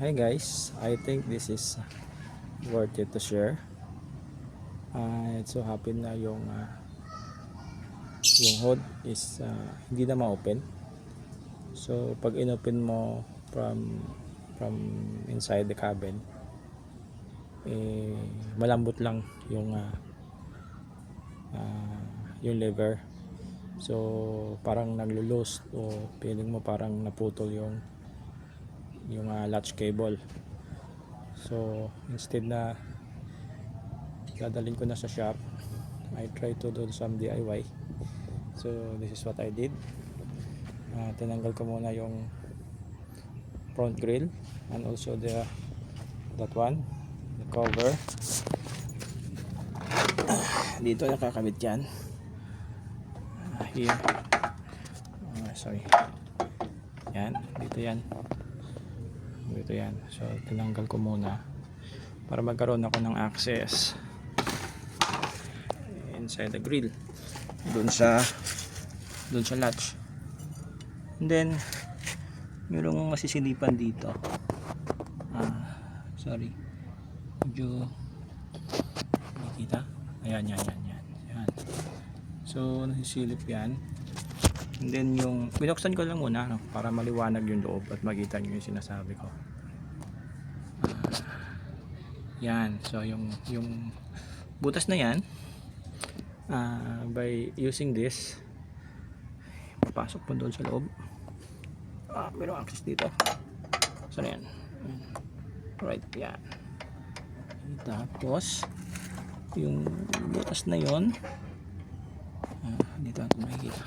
Hi guys, I think this is worth it to share. It so happen na yung hood is hindi na ma-open. So pag inopen mo from inside the cabin, malambot lang yung lever. So parang naglo-loose o feeling mo parang naputol yung latch cable. So instead na dadalhin ko na sa shop, I try to do some DIY. So this is what I did. Tinanggal ko muna yung front grill and also that one, the cover. Dito nakakabit yan. Here. Sorry. Yan, dito yan. So tinanggal ko muna para magkaroon ako ng access inside the grill dun sa latch. And then mayroong masisilipan dito. Sorry, medyo nakikita. Ayan. So nasisilip yan. And then yung binuksan ko lang muna, no, para maliwanag yung loob at makita nyo yung sinasabi ko. Yan, so yung butas na yan, by using this, papasok po doon sa loob. Mayroong access dito. So yan, right, yan. Tapos yung butas na yon, dito natin makikita.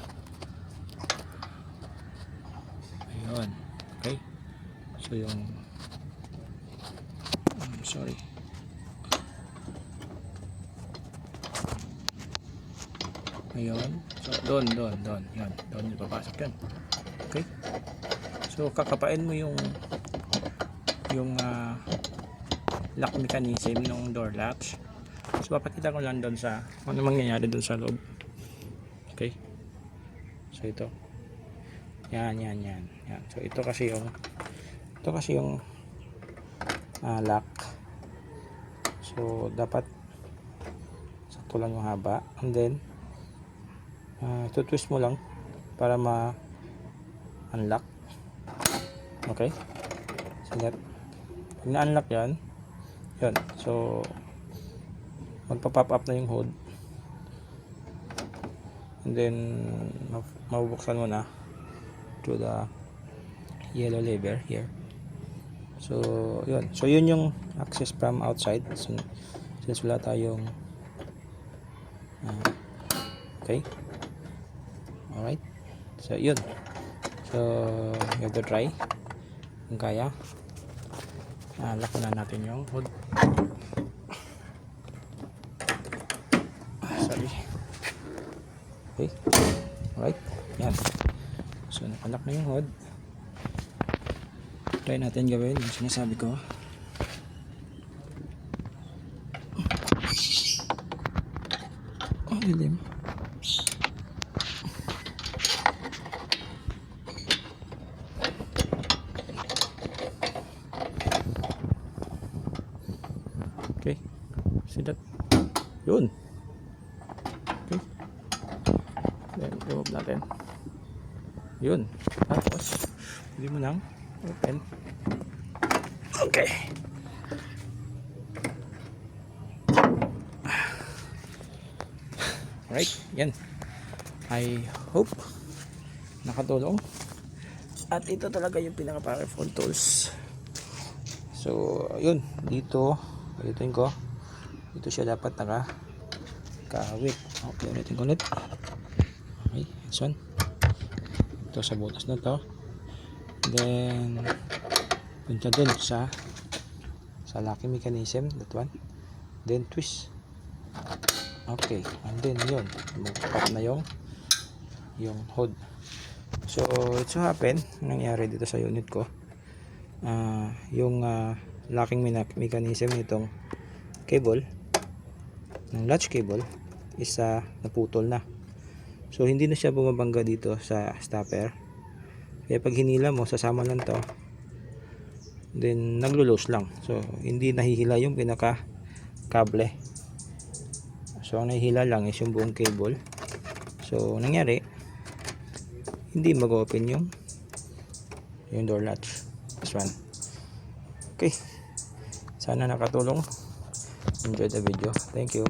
Ayun, okay. So yung sorry, ayun, so doon yan, doon ipapasok yan. Okay, so kakapain mo yung lock mechanism ng door latch. So papakita ko lang doon sa ano mangyayari doon sa loob. Okay, so ito yan. So ito kasi yung lock. So dapat sakto lang yung haba, and then twist mo lang para ma-unlock. Okay, so that pag na-unlock yan, so magpa-pop up na yung hood, and then mabubuksan mo na through the yellow lever here. So yun yung access from outside. So, since wala tayong okay, alright, so yun. So you have to try kung kaya. Lock na natin yung hood. Sorry. Okay, alright, yan. So nakalock na yung hood. Try natin gawin yung sinasabi ko. Dilim. Okay, see that? Yun. Okay, then remove natin. Yun, tapos hindi mo nang open. Okay, right, yan. I hope nakatulong, at ito talaga yung pinaka powerful tools. So yun, dito ulitin ko, dito siya dapat nakakawit. Okay, ulitin ko ulit. Okay, this one, ito sa butas na to, then punta dun sa locking mechanism, that one, then twist. Okay, and then yun, mag-pop na yung hood. So it so happen, nangyari dito sa unit ko, yung locking mechanism nitong cable, ng latch cable, is naputol na. So hindi na siya bumabangga dito sa stopper. Kaya pag hinila mo, sasama lang to then naglo-loose lang. So hindi nahihila yung pinaka kable. So ang nahihila lang is yung buong cable. So nangyari, hindi mag-open yung door latch. This one. Okay, sana nakatulong. Enjoy the video. Thank you.